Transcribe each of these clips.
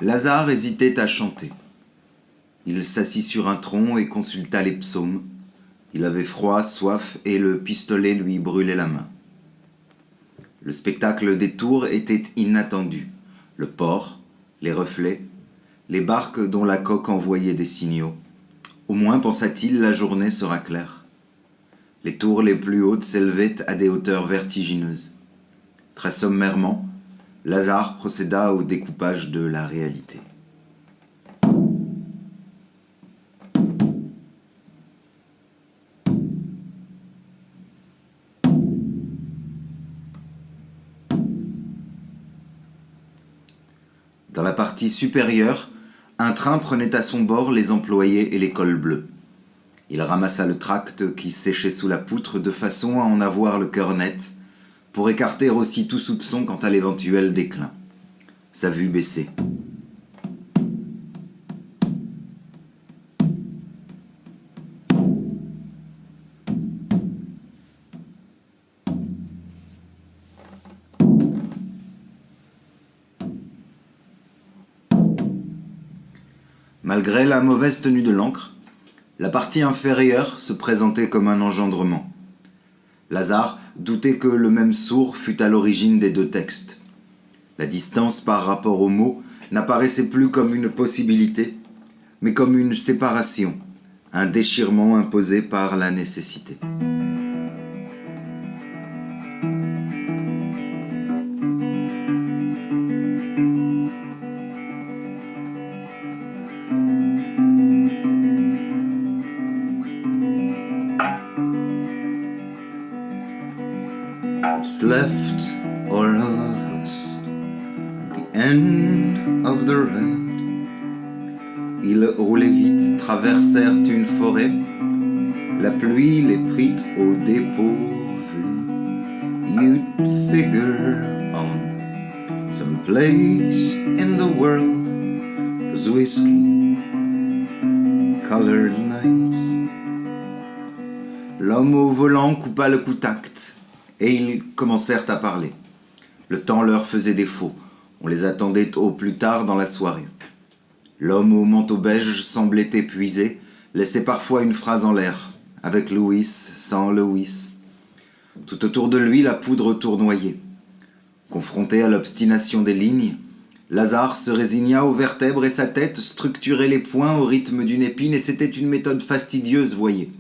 Lazare hésitait à chanter. Il s'assit sur un tronc et consulta les psaumes. Il avait froid, soif, et le pistolet lui brûlait la main. Le spectacle des tours était inattendu. Le port, les reflets, les barques dont la coque envoyait des signaux. Au moins, pensa-t-il, la journée sera claire. Les tours les plus hautes s'élevaient à des hauteurs vertigineuses. Très sommairement, Lazare procéda au découpage de la réalité. Dans la partie supérieure, un train prenait à son bord les employés et les cols bleus. Il ramassa le tract qui séchait sous la poutre de façon à en avoir le cœur net, pour écarter aussi tout soupçon quant à l'éventuel déclin. Sa vue baissait. Malgré la mauvaise tenue de l'ancre, la partie inférieure se présentait comme un engendrement. Lazare doutait que le même sourd fût à l'origine des deux textes. La distance par rapport aux mots n'apparaissait plus comme une possibilité, mais comme une séparation, un déchirement imposé par la nécessité. What's left or lost at the end of the road. Ils roulaient vite, traversèrent une forêt. La pluie les prit au dépourvu. You'd figure on some place in the world those whiskey-colored nights. L'homme au volant coupa le contact. Et ils commencèrent à parler. Le temps leur faisait défaut. On les attendait au plus tard dans la soirée. L'homme au manteau beige semblait épuisé, laissait parfois une phrase en l'air, avec Louis, sans Louis. Tout autour de lui, la poudre tournoyait. Confronté à l'obstination des lignes, Lazare se résigna aux vertèbres et sa tête structurait les points au rythme d'une épine, et c'était une méthode fastidieuse, voyez.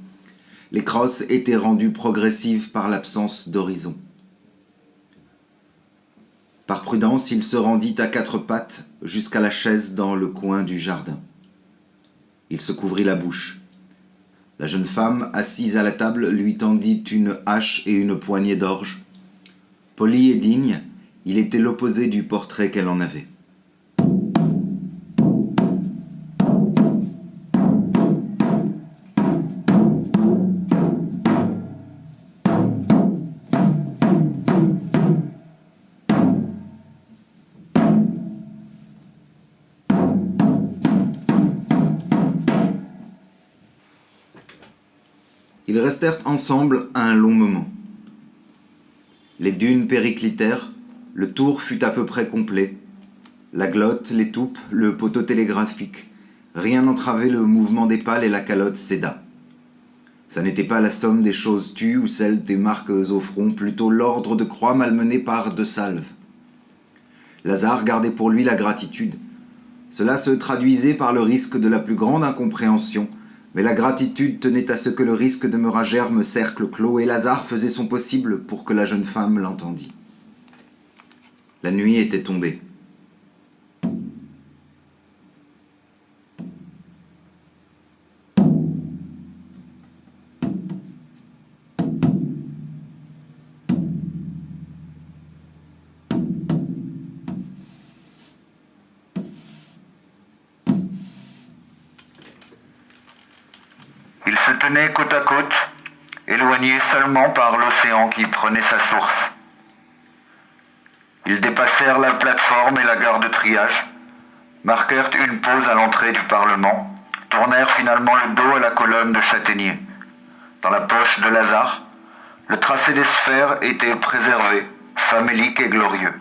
Les crosses étaient rendues progressives par l'absence d'horizon. Par prudence, il se rendit à quatre pattes jusqu'à la chaise dans le coin du jardin. Il se couvrit la bouche. La jeune femme, assise à la table, lui tendit une hache et une poignée d'orge. Poli et digne, il était l'opposé du portrait qu'elle en avait. Ils restèrent ensemble un long moment. Les dunes périclitèrent, le tour fut à peu près complet. La glotte, les toupes, le poteau télégraphique, rien n'entravait le mouvement des pales et la calotte céda. Ça n'était pas la somme des choses tues ou celle des marques au front, plutôt l'ordre de croix malmené par deux salves. Lazare gardait pour lui la gratitude. Cela se traduisait par le risque de la plus grande incompréhension, mais la gratitude tenait à ce que le risque demeurât germe cercle clos, et Lazare faisait son possible pour que la jeune femme l'entendît. La nuit était tombée. Ils se tenaient côte à côte, éloignés seulement par l'océan qui prenait sa source. Ils dépassèrent la plateforme et la gare de triage, marquèrent une pause à l'entrée du Parlement, tournèrent finalement le dos à la colonne de châtaigniers. Dans la poche de Lazare, le tracé des sphères était préservé, famélique et glorieux.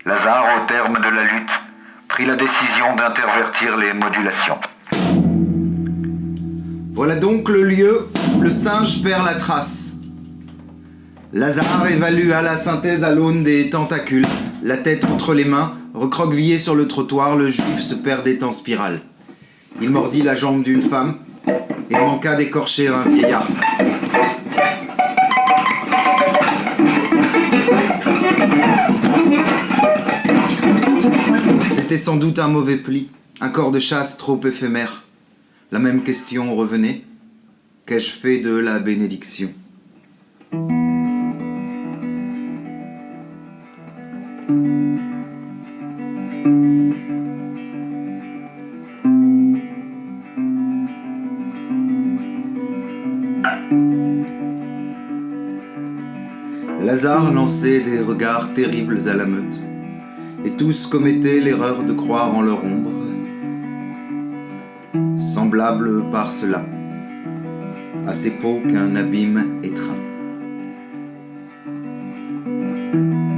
Lazare, au terme de la lutte, prit la décision d'intervertir les modulations. Voilà donc le lieu où le singe perd la trace. Lazare évalua la synthèse à l'aune des tentacules. La tête entre les mains, recroquevillé sur le trottoir, le juif se perdait en spirale. Il mordit la jambe d'une femme et manqua d'écorcher un vieillard. C'était sans doute un mauvais pli, un corps de chasse trop éphémère. La même question revenait. Qu'ai-je fait de la bénédiction ? Lazare lançait des regards terribles à la meute, et tous commettaient l'erreur de croire en leur ombre, semblable par cela à ces peaux qu'un abîme étreint.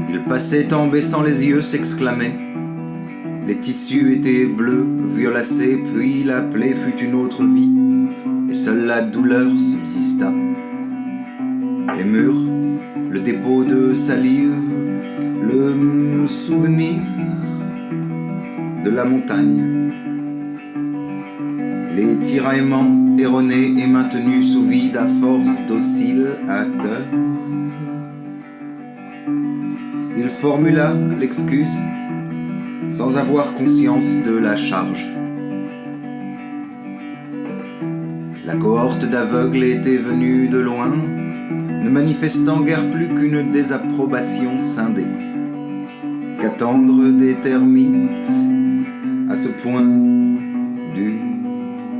Il passait en baissant les yeux, s'exclamait. Les tissus étaient bleus, violacés, puis la plaie fut une autre vie, et seule la douleur subsista. Les murs, le dépôt de salive, le souvenir de la montagne. Les tiraillements erronés et maintenus sous vide à force d'oscillateurs. Il formula l'excuse sans avoir conscience de la charge. La cohorte d'aveugles était venue de loin, ne manifestant guère plus qu'une désapprobation scindée. Qu'attendre des termites à ce point d'une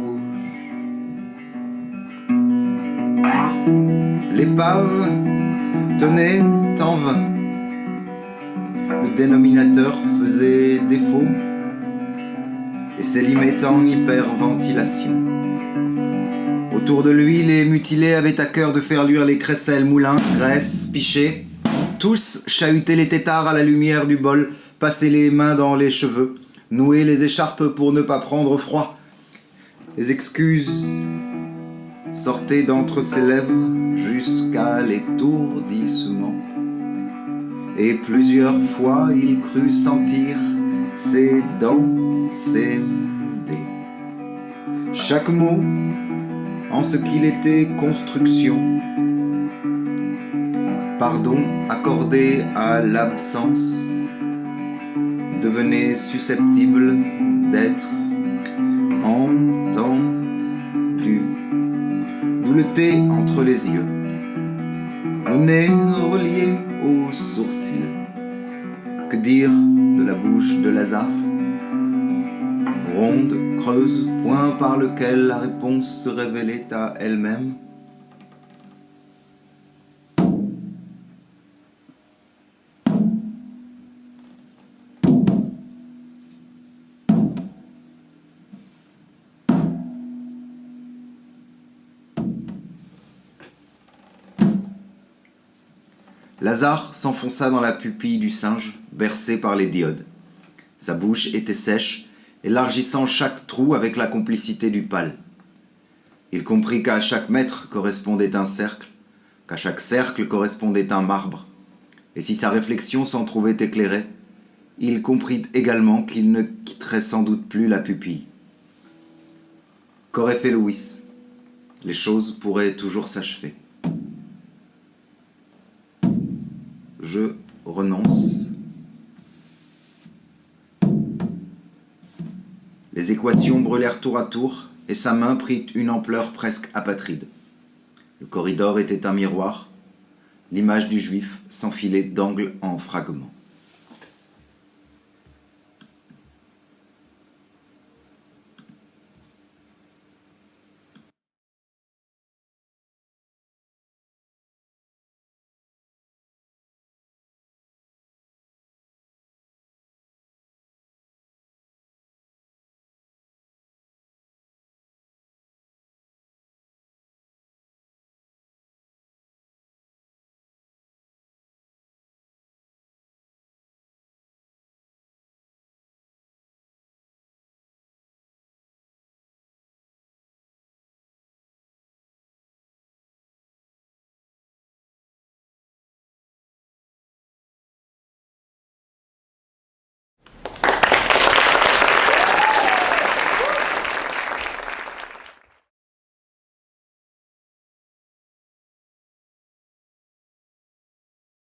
rouge. L'épave tenait en vain. Le dénominateur faisait défaut et s'élimait en hyperventilation. Autour de lui, les mutilés avaient à cœur de faire luire les crécelles, moulins, graisses, pichets. Tous chahutaient les têtards à la lumière du bol, passaient les mains dans les cheveux, nouaient les écharpes pour ne pas prendre froid. Les excuses sortaient d'entre ses lèvres jusqu'à l'étourdissement. Et plusieurs fois, il crut sentir ses dents s'émuder. Chaque mot, en ce qu'il était construction, pardon accordé à l'absence, devenait susceptible d'être entendu. D'où le thé entre les yeux, le nez relié aux sourcils. Que dire de la bouche de Lazare ? Ronde, creuse, point par lequel la réponse se révélait à elle-même. Lazare s'enfonça dans la pupille du singe, bercé par les diodes. Sa bouche était sèche, élargissant chaque trou avec la complicité du pal. Il comprit qu'à chaque mètre correspondait un cercle, qu'à chaque cercle correspondait un marbre. Et si sa réflexion s'en trouvait éclairée, il comprit également qu'il ne quitterait sans doute plus la pupille. Qu'aurait fait Louis ? Les choses pourraient toujours s'achever. Je renonce. Les équations brûlèrent tour à tour, et sa main prit une ampleur presque apatride. Le corridor était un miroir, l'image du juif s'enfilait d'angle en fragments.